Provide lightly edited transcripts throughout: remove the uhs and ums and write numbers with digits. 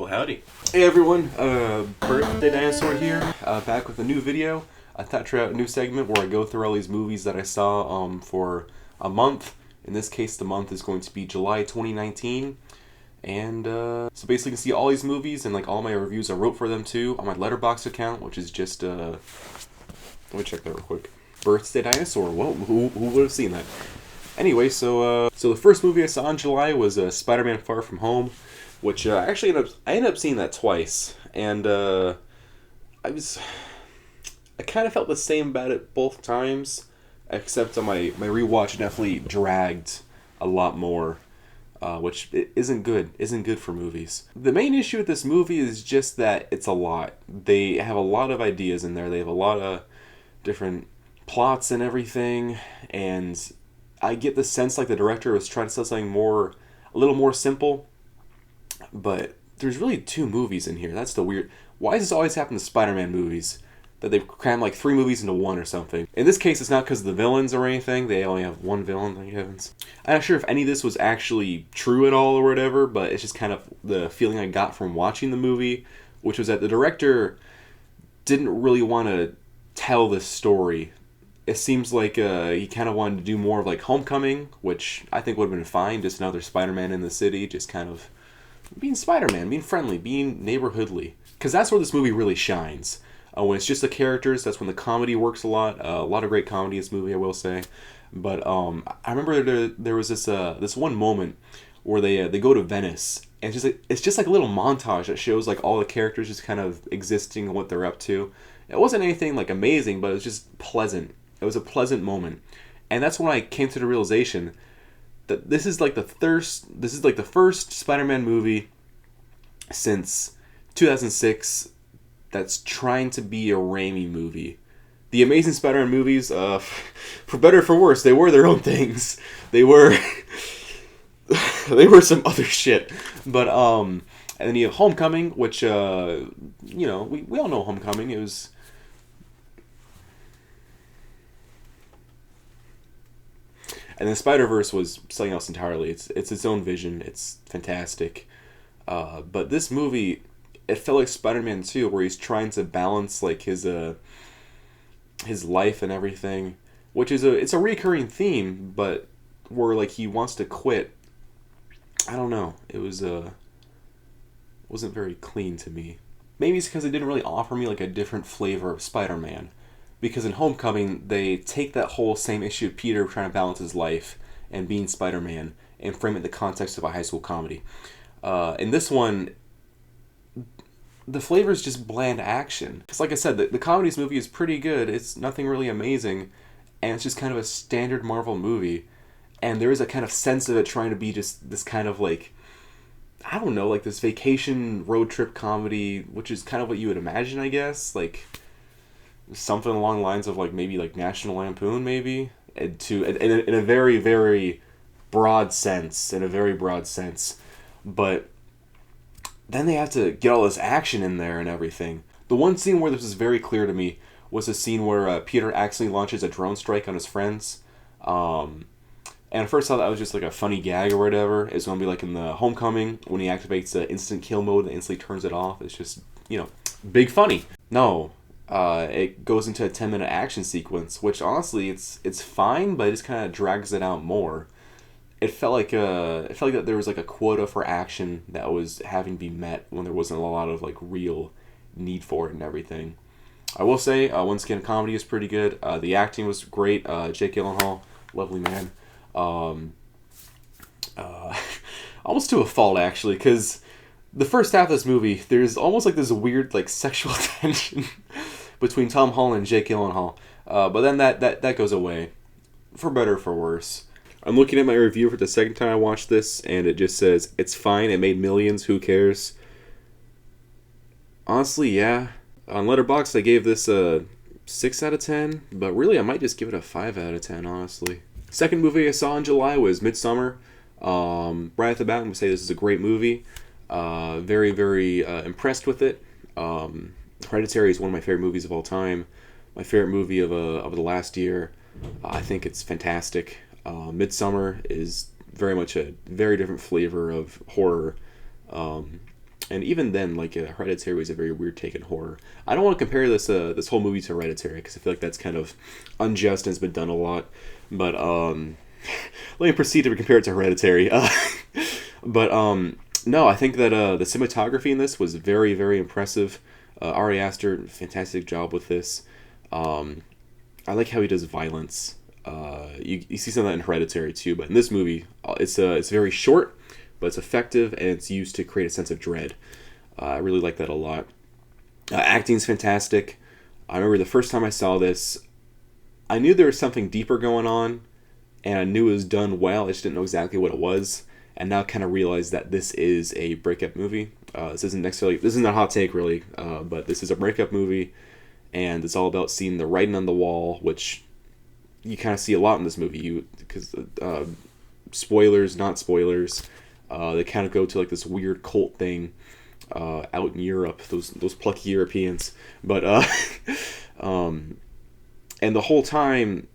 Well, howdy. Hey everyone, Birthday Dinosaur here, back with a new video. I thought I'd try out a new segment where I go through all these movies that I saw for a month. In this case, the month is going to be July 2019. And so basically you can see all these movies and like all my reviews I wrote for them too on my Letterboxd account, which is just, let me check that real quick. Birthday Dinosaur, whoa, who would have seen that? Anyway, so the first movie I saw in July was Spider-Man Far From Home, which I ended up seeing that twice, and I kind of felt the same about it both times, except on my rewatch definitely dragged a lot more, which isn't good for movies. The main issue with this movie is just that it's a lot. They have a lot of ideas in there. They have a lot of different plots and everything, and I get the sense like the director was trying to sell something a little more simple. But there's really two movies in here. That's the weird... Why does this always happen to Spider-Man movies? That they've crammed like 3 movies into one or something. In this case, it's not because of the villains or anything. They only have one villain, thank heavens. I'm not sure if any of this was actually true at all or whatever, but it's just kind of the feeling I got from watching the movie, which was that the director didn't really want to tell this story. It seems like he kind of wanted to do more of like Homecoming, which I think would have been fine. Just another Spider-Man in the city, just kind of being Spider-Man, being friendly, being neighborhoodly. Because that's where this movie really shines. When it's just the characters, that's when the comedy works a lot. A lot of great comedy in this movie, I will say. But I remember there was this one moment where they go to Venice, and it's just like a little montage that shows like all the characters just kind of existing and what they're up to. It wasn't anything like amazing, but it was just pleasant. It was a pleasant moment, and that's when I came to the realization that this is like the first Spider-Man movie since 2006 that's trying to be a Raimi movie. The Amazing Spider-Man movies, for better or for worse, they were their own things. They were they were some other shit. But and then you have Homecoming, which we all know Homecoming. It was... And then Spider-Verse was something else entirely. It's its own vision. It's fantastic. But this movie, it felt like Spider-Man 2, where he's trying to balance like his life and everything, which is it's a recurring theme, but where like he wants to quit. I don't know. It wasn't very clean to me. Maybe it's because it didn't really offer me like a different flavor of Spider-Man. Because in Homecoming, they take that whole same issue of Peter trying to balance his life and being Spider-Man and frame it in the context of a high school comedy. In this one, the flavor is just bland action. Because like I said, the comedy of this movie is pretty good. It's nothing really amazing. And it's just kind of a standard Marvel movie. And there is a kind of sense of it trying to be just this kind of like, I don't know, like this vacation road trip comedy, which is kind of what you would imagine, I guess. Like... something along the lines of like maybe like National Lampoon, maybe, in a very, very broad sense. But then they have to get all this action in there and everything. The one scene where this was very clear to me was the scene where Peter accidentally launches a drone strike on his friends. And at first I thought that was just like a funny gag or whatever. It's going to be like in the Homecoming when he activates the instant kill mode and instantly turns it off. It's just, big funny. No. It goes into a 10-minute action sequence, which honestly it's fine, but it just kind of drags it out more. It felt like that there was like a quota for action that was having to be met when there wasn't a lot of like real need for it and everything. I will say, once again, comedy is pretty good. The acting was great. Jake Gyllenhaal, lovely man. Almost to a fault actually, because the first half of this movie, there's almost like this weird like sexual tension between Tom Holland and Jake Gyllenhaal. But then that goes away, for better or for worse. I'm looking at my review for the second time I watched this, and it just says, it's fine, it made millions, who cares? Honestly, yeah. On Letterboxd, I gave this a 6 out of 10, but really I might just give it a 5 out of 10, honestly. Second movie I saw in July was Midsommar. Right off the bat, I'm going to say this is a great movie. Very, very impressed with it. Hereditary is one of my favorite movies of all time. My favorite movie of the last year. I think it's fantastic. Midsommar is very much a very different flavor of horror. And even then, like Hereditary was a very weird take in horror. I don't want to compare this whole movie to Hereditary because I feel like that's kind of unjust and has been done a lot. But let me proceed to compare it to Hereditary. But no, I think that the cinematography in this was very, very impressive. Ari Aster, fantastic job with this. I like how he does violence. You see some of that in Hereditary too, but in this movie, it's very short, but it's effective and it's used to create a sense of dread. I really like that a lot. Acting's fantastic. I remember the first time I saw this, I knew there was something deeper going on, and I knew it was done well. I just didn't know exactly what it was, and now kind of realize that this is a breakup movie. This isn't a hot take really, but this is a breakup movie, and it's all about seeing the writing on the wall, which you kind of see a lot in this movie. Because spoilers, not spoilers, they kind of go to like this weird cult thing out in Europe. Those plucky Europeans, but and the whole time,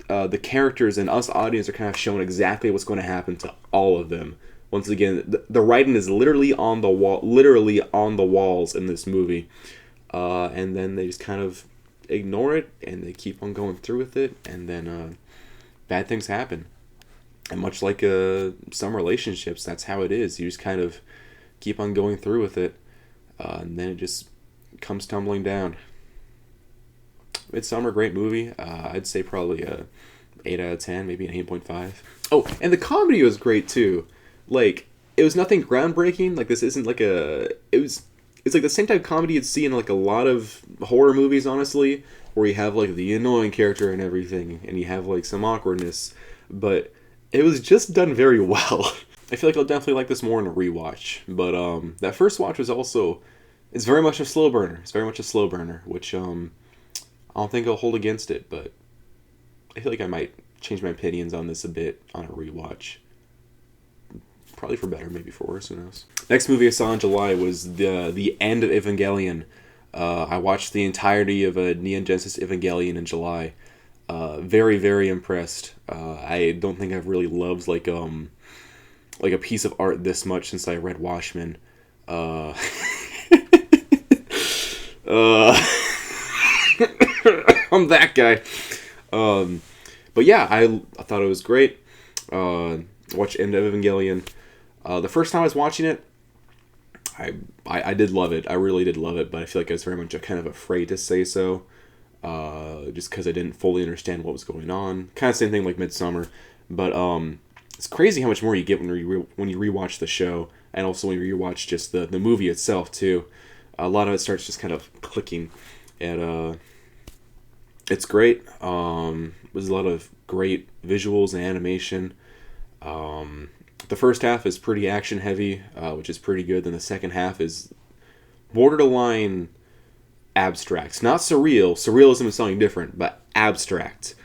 the characters and us audience are kind of shown exactly what's going to happen to all of them. Once again, the writing is literally on the walls in this movie, and then they just kind of ignore it and they keep on going through with it, and then bad things happen. And much like some relationships, that's how it is. You just kind of keep on going through with it, and then it just comes tumbling down. Midsommar, great movie. I'd say probably a 8 out of 10, maybe an 8.5. Oh, and the comedy was great too. Like, it was nothing groundbreaking. Like, this isn't like it's like the same type of comedy you'd see in like a lot of horror movies, honestly, where you have like the annoying character and everything, and you have like some awkwardness, but it was just done very well. I feel like I'll definitely like this more in a rewatch, but that first watch was also, it's very much a slow burner. It's very much a slow burner, which I don't think I'll hold against it, but I feel like I might change my opinions on this a bit on a rewatch. Probably for better, maybe for worse, who knows. Next movie I saw in July was the end of Evangelion. I watched the entirety of Neon Genesis Evangelion in July. Very, very impressed. I don't think I've really loved like a piece of art this much since I read Watchmen. I'm that guy. But yeah, I thought it was great. Watched End of Evangelion. The first time I was watching it, I did love it. I really did love it, but I feel like I was very much kind of afraid to say so. Just because I didn't fully understand what was going on. Kind of same thing like Midsommar. But it's crazy how much more you get when you rewatch the show, and also when you rewatch just the movie itself too. A lot of it starts just kind of clicking, and it's great. There's a lot of great visuals and animation. The first half is pretty action heavy, which is pretty good. Then the second half is borderline abstract. It's not surreal. Surrealism is something different, but abstract.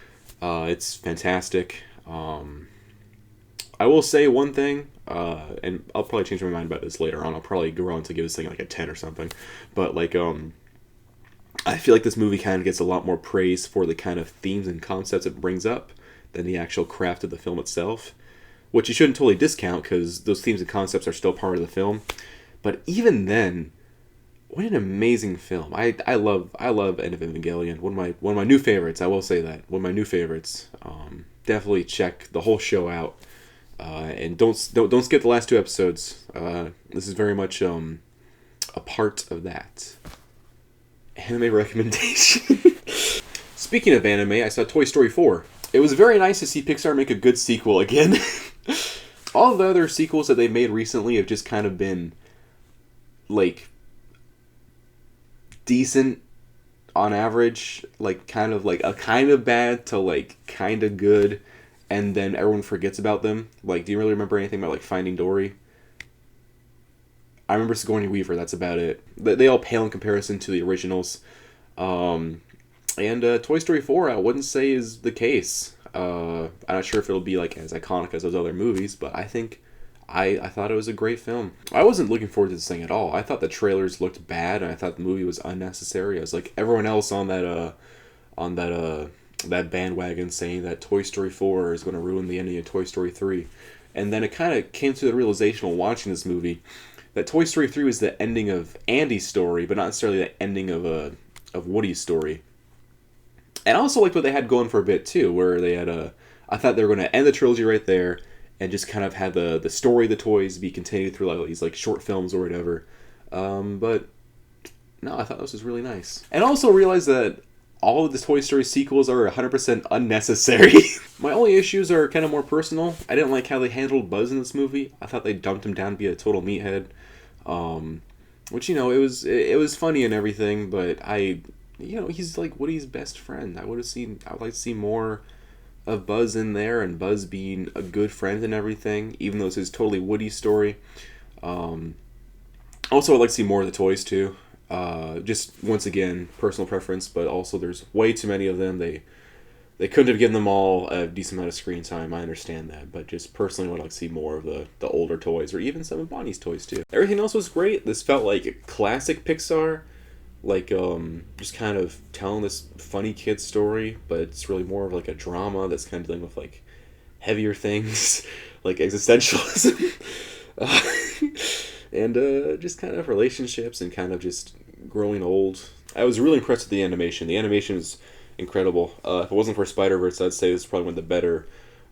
It's fantastic. I will say one thing, and I'll probably change my mind about this later on. I'll probably go on to give this thing like a 10 or something. But like, I feel like this movie kind of gets a lot more praise for the kind of themes and concepts it brings up than the actual craft of the film itself, which you shouldn't totally discount because those themes and concepts are still part of the film. But even then, what an amazing film! I love End of Evangelion. One of my new favorites. I will say that one of my new favorites. Definitely check the whole show out, and don't skip the last 2 episodes. This is very much a part of that. Anime recommendation. Speaking of anime, I saw Toy Story 4. It was very nice to see Pixar make a good sequel again. All the other sequels that they've made recently have just kind of been like decent on average, like kind of like a kind of bad to like kind of good, and then everyone forgets about them. Like, do you really remember anything about like Finding Dory? I remember Sigourney Weaver. That's about it. They all pale in comparison to the originals. And Toy Story 4, I wouldn't say is the case. I'm not sure if it'll be like as iconic as those other movies, but I think I thought it was a great film. I wasn't looking forward to this thing at all. I thought the trailers looked bad, and I thought the movie was unnecessary. I was like everyone else on that bandwagon saying that Toy Story 4 is going to ruin the ending of Toy Story 3. And then it kind of came to the realization while watching this movie that Toy Story 3 was the ending of Andy's story, but not necessarily the ending of Woody's story. And I also liked what they had going for a bit too, where they had I thought they were going to end the trilogy right there, and just kind of have the story of the toys be continued through like these like short films or whatever. But no, I thought this was really nice. And I also realized that all of the Toy Story sequels are 100% unnecessary. My only issues are kind of more personal. I didn't like how they handled Buzz in this movie. I thought they dumped him down to be a total meathead. Which, it was funny and everything, but he's like Woody's best friend. I would like to see more of Buzz in there, and Buzz being a good friend and everything, even though this is totally Woody's story. Also, I'd like to see more of the toys too. Just once again, personal preference, but also there's way too many of them. They couldn't have given them all a decent amount of screen time. I understand that, but just personally, I would like to see more of the older toys, or even some of Bonnie's toys too. Everything else was great. This felt like a classic Pixar, like just kind of telling this funny kid story, but it's really more of like a drama that's kind of dealing with like heavier things, like existentialism. And just kind of relationships and kind of just growing old. I was really impressed with the animation. The animation is incredible. If it wasn't for Spider-Verse, I'd say this is probably one of the better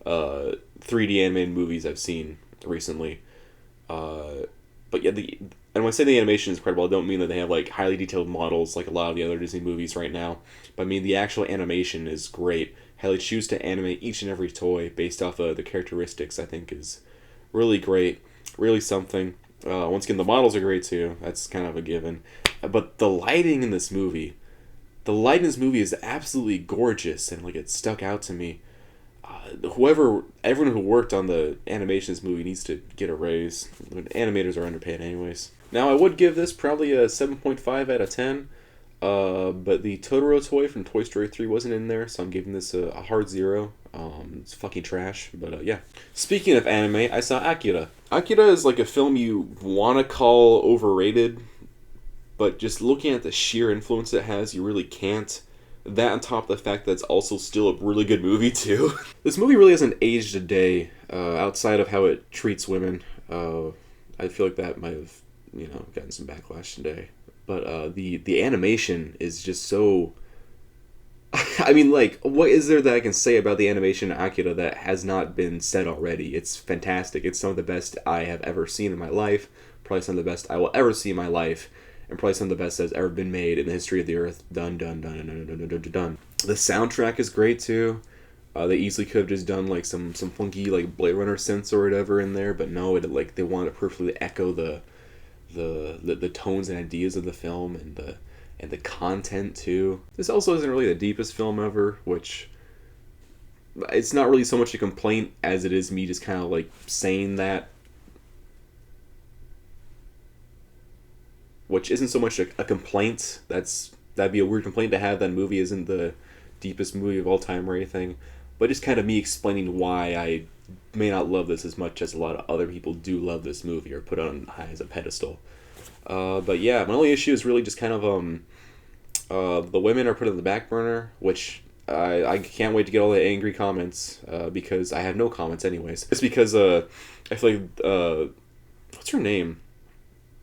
3D animated movies I've seen recently. But yeah, and when I say the animation is incredible, I don't mean that they have like highly detailed models like a lot of the other Disney movies right now. But I mean the actual animation is great. How they choose to animate each and every toy based off of the characteristics, I think, is really great. Really something. Once again, the models are great too. That's kind of a given. But the lighting in this movie, is absolutely gorgeous, and like it stuck out to me. Everyone who worked on the animation of this movie needs to get a raise. Animators are underpaid anyways. Now, I would give this probably a 7.5 out of 10. But the Totoro toy from Toy Story 3 wasn't in there, so I'm giving this a hard 0. It's fucking trash, but yeah. Speaking of anime, I saw Acula. Acula is like a film you want to call overrated, but just looking at the sheer influence it has, you really can't. That on top of the fact that it's also still a really good movie, too. This movie really hasn't aged a day, outside of how it treats women. I feel like that might have, gotten some backlash today. But the animation is just so... I mean, like, what is there that I can say about the animation in Acula that has not been said already? It's fantastic. It's some of the best I have ever seen in my life. Probably some of the best I will ever see in my life. And probably some of the best that's ever been made in the history of the earth. Done. The soundtrack is great, too. They easily could have just done, like, some funky, like, Blade Runner synths or whatever in there. But no, they wanted to perfectly echo the tones and ideas of the film and the content too. This also isn't really the deepest film ever, which it's not really so much a complaint as it is me just kind of like saying that, which isn't so much a complaint. That'd be a weird complaint to have. That movie isn't the deepest movie of all time or anything, but just kind of me explaining why I may not love this as much as a lot of other people do love this movie or put it on high as a pedestal. But yeah, my only issue is really just kind of the women are put on the back burner, which I can't wait to get all the angry comments, because I have no comments anyways. It's because I feel like what's her name?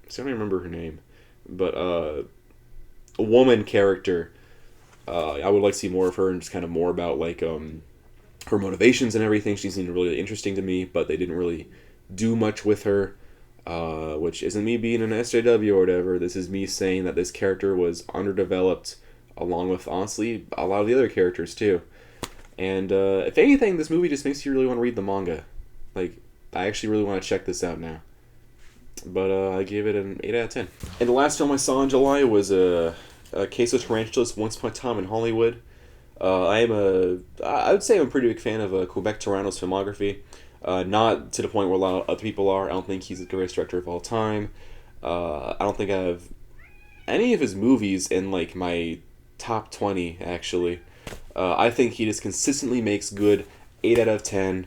I don't even remember her name, but a woman character. I would like to see more of her and just kind of more about like her motivations and everything. She seemed really interesting to me, but they didn't really do much with her. Which isn't me being an SJW or whatever. This is me saying that this character was underdeveloped, along with, honestly, a lot of the other characters, too. And, if anything, this movie just makes you really want to read the manga. Like, I actually really want to check this out now. But, I gave it an 8 out of 10. And the last film I saw in July was, Case of Tarantulas, Once Upon a Time in Hollywood. I would say I'm a pretty big fan of Quebec Toronto's filmography. Not to the point where a lot of other people are. I don't think he's the greatest director of all time. I don't think I have any of his movies in like my top 20, actually. I think he just consistently makes good 8 out of 10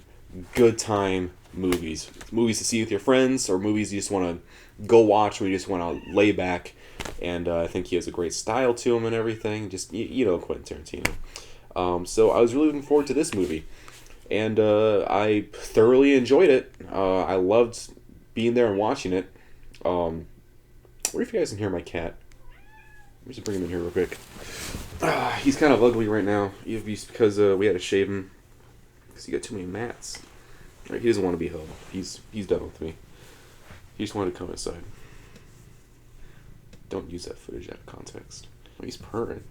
good time movies. Movies to see with your friends, or movies you just want to go watch when you just want to lay back. And I think he has a great style to him and everything. Just, Quentin Tarantino. So I was really looking forward to this movie. And I thoroughly enjoyed it. I loved being there and watching it. What if you guys can hear my cat? Let me just bring him in here real quick. He's kind of ugly right now. Because we had to shave him. Because he got too many mats. Right, he doesn't want to be held. He's done with me. He just wanted to come inside. Don't use that footage out of context. Oh, he's purring.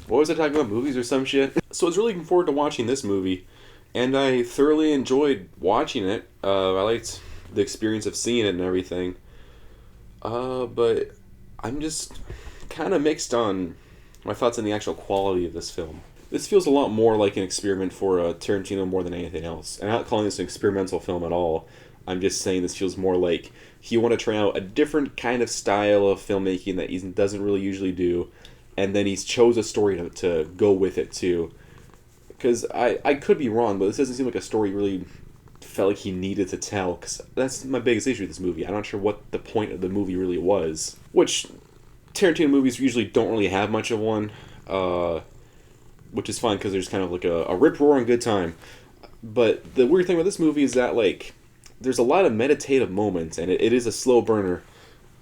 What was I talking about? Movies or some shit? So I was really looking forward to watching this movie. And I thoroughly enjoyed watching it. I liked the experience of seeing it and everything. But I'm just kind of mixed on my thoughts on the actual quality of this film. This feels a lot more like an experiment for Tarantino more than anything else. And I'm not calling this an experimental film at all. I'm just saying this feels more like he wanted to try out a different kind of style of filmmaking that he doesn't really usually do. And then he's chose a story to go with it too. Because I could be wrong, but this doesn't seem like a story really felt like he needed to tell. Because that's my biggest issue with this movie. I'm not sure what the point of the movie really was. Which Tarantino movies usually don't really have much of one. Which is fine because there's kind of like a rip-roaring good time. But the weird thing about this movie is that like there's a lot of meditative moments, and it is a slow burner,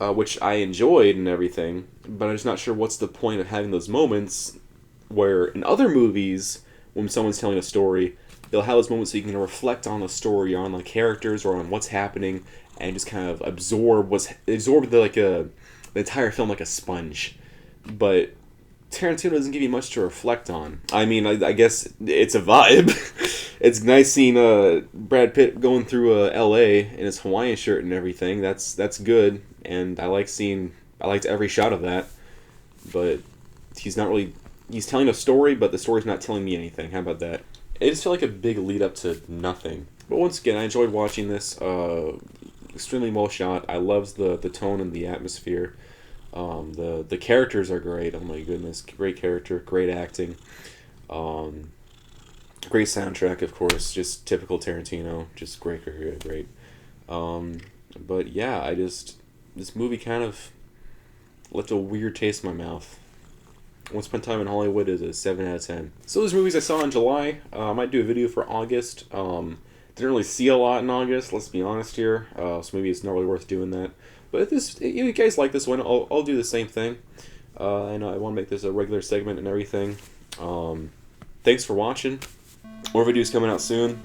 which I enjoyed and everything. But I'm just not sure what's the point of having those moments where in other movies, when someone's telling a story, they'll have those moments so you can reflect on the story, or on the characters, or on what's happening, and just kind of absorb the entire film like a sponge. But Tarantino doesn't give you much to reflect on. I mean, I guess it's a vibe. It's nice seeing Brad Pitt going through L.A. in his Hawaiian shirt and everything. That's good, and I liked every shot of that. But he's telling a story, but the story's not telling me anything. How about that? It just felt like a big lead up to nothing. But once again, I enjoyed watching this. Extremely well shot. I love the tone and the atmosphere. The characters are great. Oh my goodness, great character, great acting, great soundtrack, of course, just typical Tarantino, just great. But yeah, this movie kind of left a weird taste in my mouth. Once Upon a Time in Hollywood is a 7 out of 10. So those movies I saw in July. I might do a video for August. Didn't really see a lot in August, let's be honest here. So maybe it's not really worth doing that. But if you guys like this one, I'll do the same thing. And I want to make this a regular segment and everything. Thanks for watching. More videos coming out soon.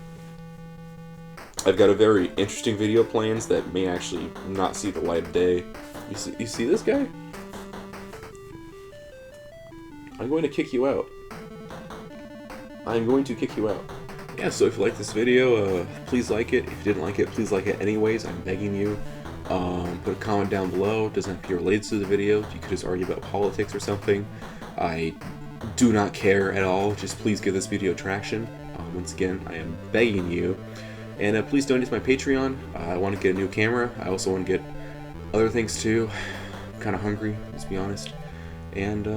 I've got a very interesting video plans that may actually not see the light of day. You see this guy? I'm going to kick you out. I'm going to kick you out. Yeah, so if you like this video, please like it. If you didn't like it, please like it anyways. I'm begging you. Put a comment down below. It doesn't have to be related to the video. You could just argue about politics or something. I do not care at all. Just please give this video traction. Once again, I am begging you. And please donate to my Patreon. I want to get a new camera. I also want to get other things too. I'm kind of hungry, let's be honest. And